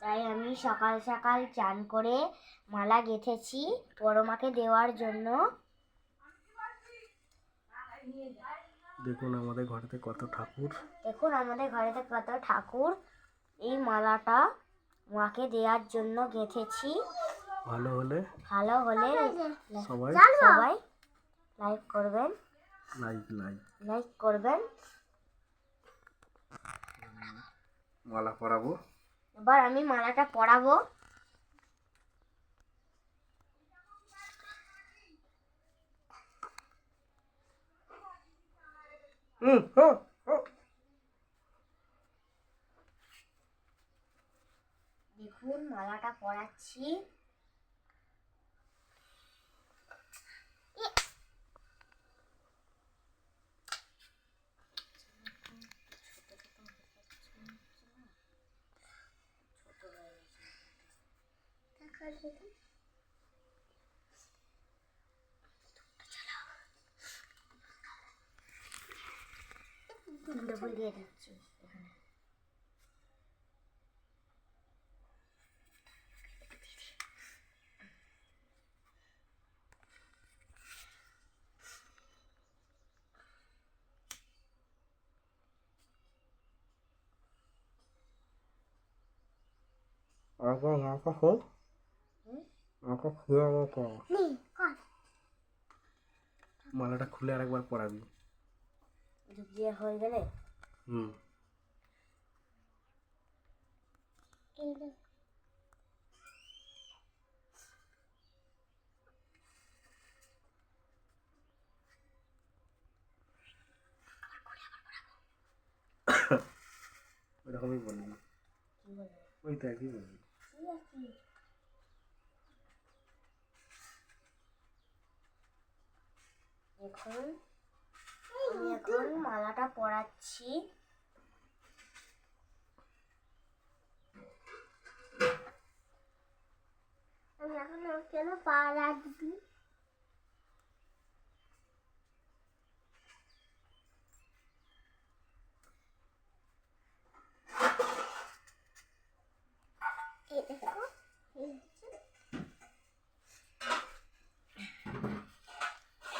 তাই আমি সকাল সকাল চান করে মালা গেঁথেছি বড় মাকে দেওয়ার জন্য। দেখুন আমাদের ঘরেতে কত ঠাকুর। এই মালাটা মাকে দেওয়ার জন্য গেঁথেছি। ভালো হলে সবাই লাইক করবেন। মালা পরাবো। এবার আমি মালাটা পরাবো। দেখুন মালাটা পরাচ্ছি। দিয়ে দিচ্ছি এখানে। মালাটা খুলে আরেকবার পরাবি। দিয়ে হয়ে গেলে ওরকমই বলবি। ওই তো একই বলবি। আমি এখন মালাটা পরাচ্ছি। আমি এখন কেন পা রাখবি?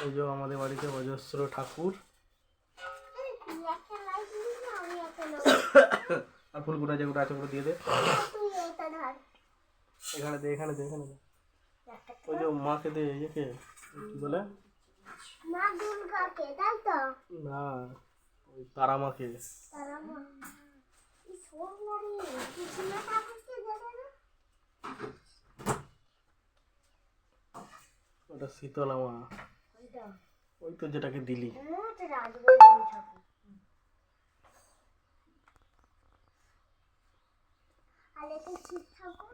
এই যে আমাদের বাড়িতে অজস্র ঠাকুর। আর ফুলগুলো যেগুলো আছে ওগুলো দিয়ে দে। এখানে দে। ওই যে মাকে দে। ইয়েকে কি বলে? মা দুর্গাকে, তাই তো? না, ওই তারা মাকে। ওটা শীতলা মা। ওই তো যেটাকে দিলি। আর এটা শিব ঠাকুর।